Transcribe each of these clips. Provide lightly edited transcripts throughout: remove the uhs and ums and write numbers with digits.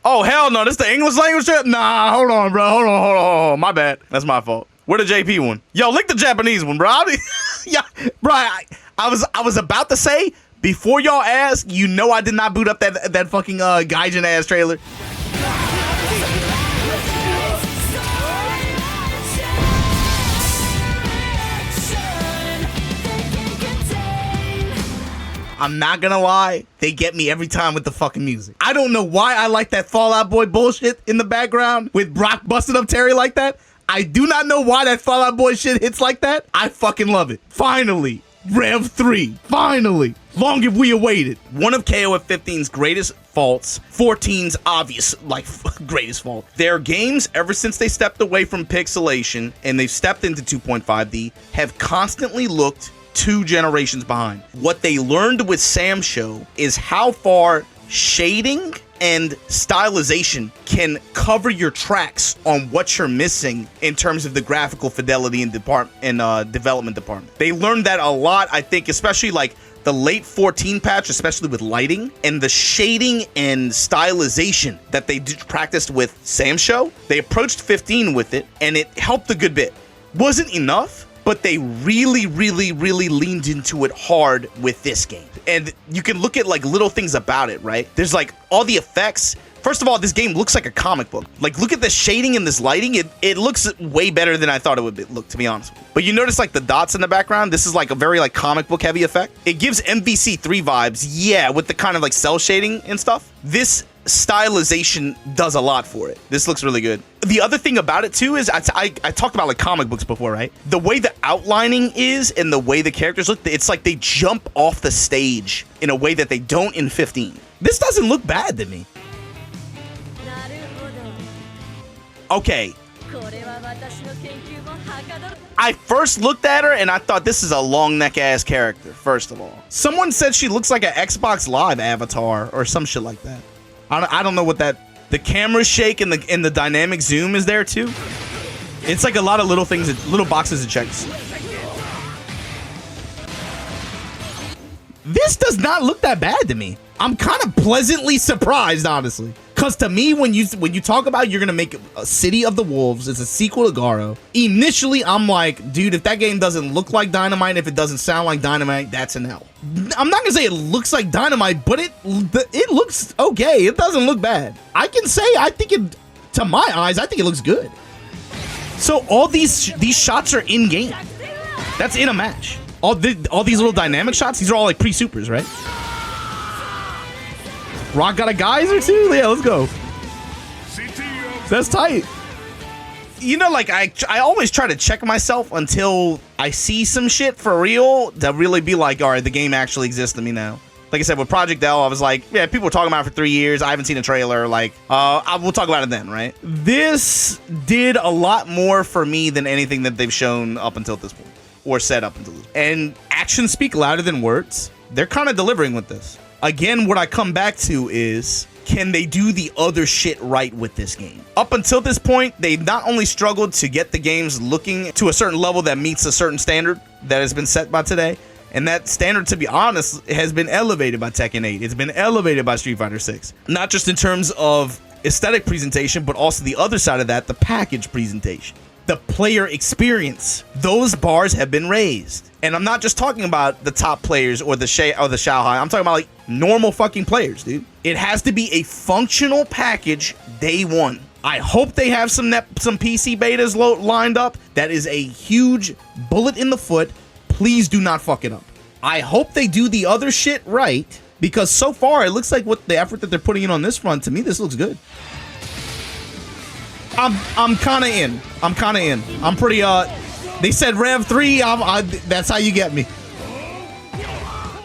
Oh, hell no. This the English language shit? Nah, hold on, bro. Hold on. My bad. That's my fault. Where the JP one? Yo, lick the Japanese one, bro. Yeah, bro, I was about to say, before y'all ask, you know I did not boot up that fucking Gaijin ass trailer. I'm not gonna lie, they get me every time with the fucking music. I don't know why I like that Fall Out Boy bullshit in the background with Brock busting up Terry like that. I do not know why that Fall Out Boy shit hits like that. I fucking love it. Finally, Rev 3. Finally. Long have we awaited. One of KOF 15's greatest faults, 14's obvious, greatest fault. Their games, ever since they stepped away from pixelation and they've stepped into 2.5D, have constantly looked 2 generations behind. What they learned with Sam Show is how far shading and stylization can cover your tracks on what you're missing in terms of the graphical fidelity and development department. They learned that a lot, I think, especially like the late 14 patch, especially with lighting and the shading and stylization that they practiced with Sam Show. They approached 15 with it, and it helped a good bit. Wasn't enough, but they really leaned into it hard with this game. And you can look at like little things about it, right? There's like all the effects. First of all, this game looks like a comic book. Like, look at the shading and this lighting. It looks way better than I thought it would look, to be honest with you. But you notice like the dots in the background? This is like a very like comic book heavy effect. It gives MVC3 vibes, yeah, with the kind of like cell shading and stuff. This stylization does a lot for it. This looks really good. The other thing about it too is I talked about like comic books before, right? The way the outlining is and the way the characters look, it's like they jump off the stage in a way that they don't in 15. This doesn't look bad to me. Okay. I first looked at her and I thought this is a long neck ass character, first of all. Someone said she looks like an Xbox Live avatar or some shit like that. I don't know what that... The camera shake and the dynamic zoom is there too. It's like a lot of little things, little boxes and checks. This does not look that bad to me. I'm kind of pleasantly surprised, honestly. Because to me, when you talk about you're going to make a City of the Wolves, it's a sequel to Garo. Initially, I'm like, dude, if that game doesn't look like Dynamite, if it doesn't sound like Dynamite, that's an L. I'm not going to say it looks like Dynamite, but it looks okay. It doesn't look bad. I can say, I think it, to my eyes, I think it looks good. So all these shots are in-game. That's in a match. All these little dynamic shots, these are all like pre-supers, right? Rock got a geyser too? Yeah, let's go. That's tight. You know, like, I always try to check myself until I see some shit for real to really be like, all right, the game actually exists to me now. Like I said, with Project L, I was like, yeah, people were talking about it for 3 years. I haven't seen a trailer. Like, we'll talk about it then, right? This did a lot more for me than anything that they've shown up until this point. Or said up until this point. And actions speak louder than words. They're kind of delivering with this. Again, what I come back to is, can they do the other shit right with this game? Up until this point, they've not only struggled to get the games looking to a certain level that meets a certain standard that has been set by today, and that standard, to be honest, has been elevated by Tekken 8. It's been elevated by Street Fighter 6. Not just in terms of aesthetic presentation, but also the other side of that, the package presentation. The player experience. Those bars have been raised. And I'm not just talking about the top players or the Xiaohai. I'm talking about like normal fucking players, dude. It has to be a functional package day one. I hope they have some PC betas lined up. That is a huge bullet in the foot. Please do not fuck it up. I hope they do the other shit right, because so far it looks like what the effort that they're putting in on this front, to me, this looks good. I'm kind of in. I'm pretty, they said Rev 3, that's how you get me.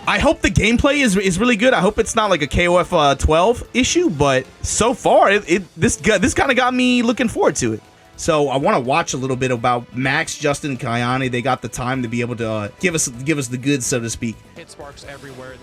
I hope the gameplay is really good. I hope it's not like a KOF 12 issue, but so far, this kind of got me looking forward to it. So I want to watch a little bit about Max, Justin, Kayane. They got the time to be able to give us the goods, so to speak. Hit sparks everywhere.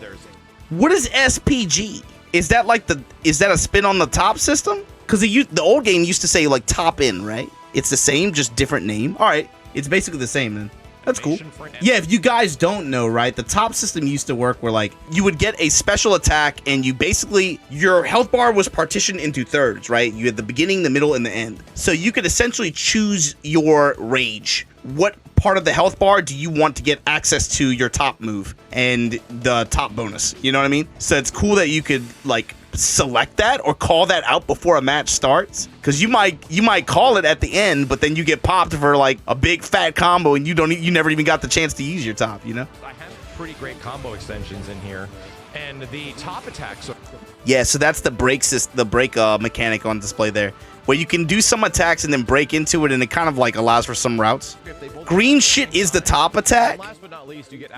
What is SPG? Is that a spin on the top system? Because the old game used to say like top in, right? It's the same, just different name. All right, it's basically the same then. That's cool. Yeah, if you guys don't know, right, the top system used to work where, like, you would get a special attack and you basically, your health bar was partitioned into thirds, right? You had the beginning, the middle, and the end. So you could essentially choose your rage. What part of the health bar do you want to get access to your top move and the top bonus? You know what I mean? So it's cool that you could, like, select that or call that out before a match starts, because you might call it at the end, but then you get popped for like a big fat combo and you never even got the chance to use your top, you know. I have pretty great combo extensions in here, and the top attacks are... Yeah, so that's the break mechanic on display there, where you can do some attacks and then break into it, and it kind of like allows for some routes. Green shit is the top attack. Last but not least, you get...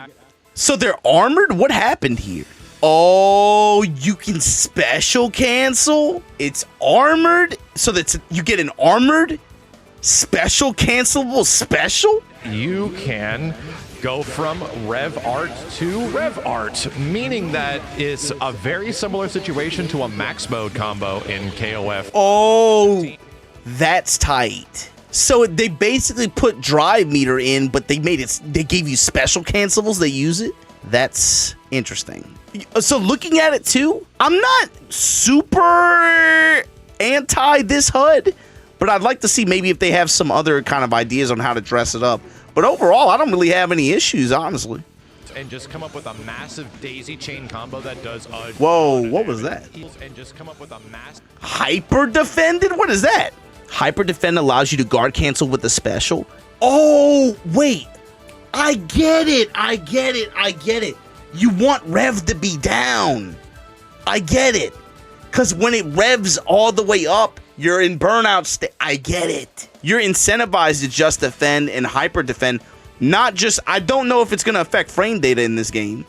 So they're armored? What happened here? Oh, you can special cancel? It's armored? So that's, you get an armored special cancelable special? You can go from Rev Art to Rev Art, meaning that it's a very similar situation to a max mode combo in KOF. Oh, that's tight. So they basically put drive meter in, but they gave you special cancelables, they use it? That's interesting. So looking at it too, I'm not super anti this HUD, but I'd like to see maybe if they have some other kind of ideas on how to dress it up. But overall, I don't really have any issues, honestly. And just come up with a massive daisy chain combo that does a... Whoa, what was that? And just come up with a massive... Hyper defended? What is that? Hyper defend allows you to guard cancel with a special. Oh, wait. I get it. You want rev to be down. I get it. Because when it revs all the way up, you're in burnout state. I get it. You're incentivized to just defend and hyper defend. Not just, I don't know if it's going to affect frame data in this game,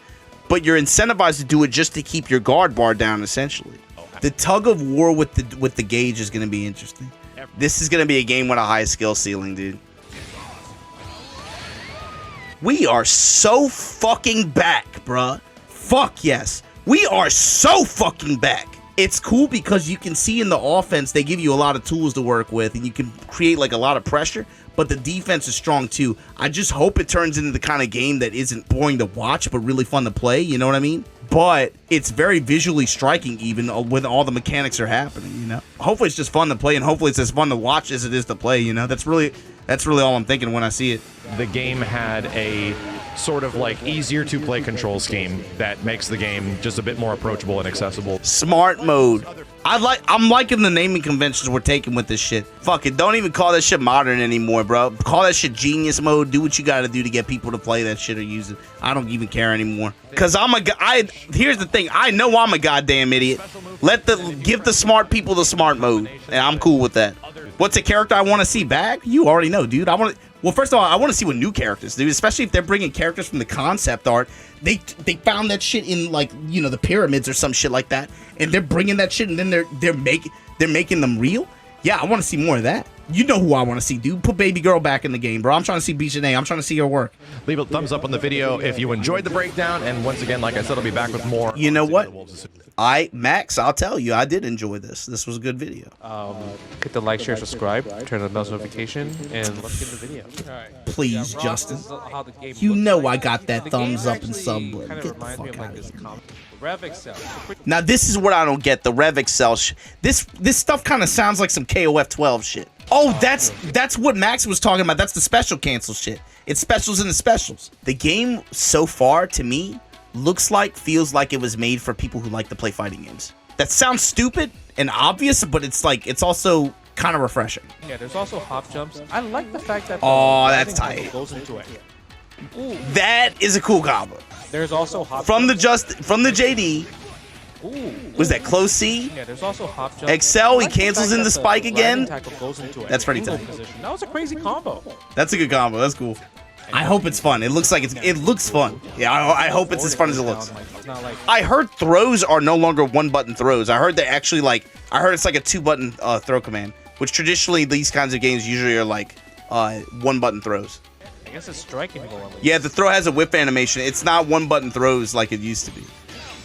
but you're incentivized to do it just to keep your guard bar down, essentially. The tug of war with the gauge is going to be interesting. This is going to be a game with a high skill ceiling, dude. We are so fucking back, bruh. Fuck yes. We are so fucking back. It's cool because you can see in the offense, they give you a lot of tools to work with, and you can create like a lot of pressure, but the defense is strong too. I just hope it turns into the kind of game that isn't boring to watch, but really fun to play, you know what I mean? But it's very visually striking even when all the mechanics are happening, you know? Hopefully it's just fun to play, and hopefully it's as fun to watch as it is to play, you know? That's really all I'm thinking when I see it. The game had a sort of like easier to play control scheme that makes the game just a bit more approachable and accessible. Smart mode. I'm liking the naming conventions we're taking with this shit. Fuck it, don't even call that shit modern anymore, bro. Call that shit genius mode. Do what you gotta do to get people to play that shit or use it. I don't even care anymore. Cause here's the thing, I know I'm a goddamn idiot. Give the smart people the smart mode, and I'm cool with that. What's a character I want to see back? You already know, dude. Well, first of all, I want to see what new characters, dude. Especially if they're bringing characters from the concept art. They found that shit in, like, you know, the pyramids or some shit like that, and they're bringing that shit, and then they're making them real. Yeah, I want to see more of that. You know who I want to see, dude. Put Baby Girl back in the game, bro. I'm trying to see Bichane. I'm trying to see her work. Leave a thumbs up on the video if you enjoyed the breakdown, and once again, like I said, I'll be back with more. You know what? Max, I'll tell you, I did enjoy this. This was a good video. Hit the like, share, subscribe, turn on the bell notification, and let's get the video. Please, Justin. You know I got that thumbs up and sub button. Get the fuck out of here. Rev Excel. Now this is what I don't get. The Rev Excel this stuff kind of sounds like some KOF 12 shit. Oh, that's what Max was talking about. That's the special cancel shit. It's specials in the specials. The game so far, to me, feels like it was made for people who like to play fighting games. That sounds stupid and obvious, but it's also kind of refreshing. Yeah, there's also hop jumps. I like the fact that that's tight. Goes into it. Ooh. That is a cool combo. There's also hop from the JD. Ooh. Was that close C? Yeah, there's also hop jump. Excel, he cancels in the spike again. That's pretty tight. That was a crazy combo. That's a good combo. That's cool. I hope it's fun. It looks fun. Yeah, I hope it's as fun as it looks. I heard throws are no longer one-button throws. I heard it's like a 2-button throw command, which traditionally these kinds of games usually are like one-button throws. I guess it's striking goal. Yeah, the throw has a whip animation. It's not one-button throws like it used to be.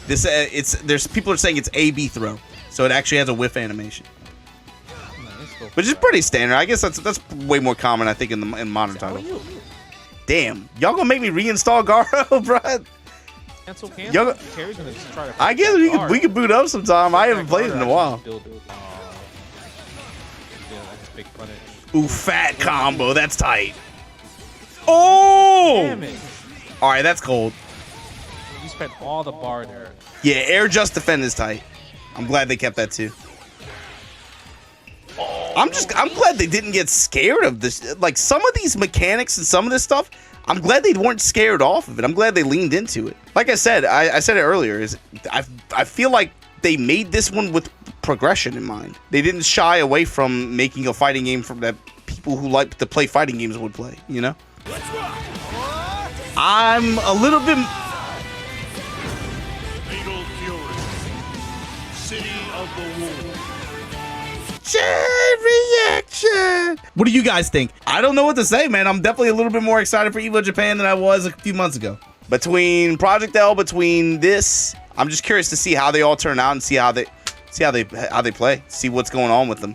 There's people are saying it's A/B throw, so it actually has a whiff animation, which is pretty standard. I guess that's way more common, I think, in modern titles. Damn, y'all gonna make me reinstall Garo, bro? Cancel. Yo- Terry's gonna just try to. I guess we could boot up sometime. I haven't played it in a while. Yeah, that's a big punish. Ooh, fat combo. That's tight. Oh! Damn it. All right, that's cold. You spent all the bar there. Yeah, air just defend is tight. I'm glad they kept that too. I'm glad they didn't get scared of this. Like some of these mechanics and some of this stuff, I'm glad they weren't scared off of it. I'm glad they leaned into it. Like I said, I said it earlier, I feel like they made this one with progression in mind. They didn't shy away from making a fighting game from that people who like to play fighting games would play, you know? I'm a little bit... Fatal Fury, City of the Wolves. Reaction. What do you guys think? I don't know what to say, man. I'm definitely a little bit more excited for EVO Japan than I was a few months ago. Between Project L, between this, I'm just curious to see how they all turn out and see how they play, see what's going on with them.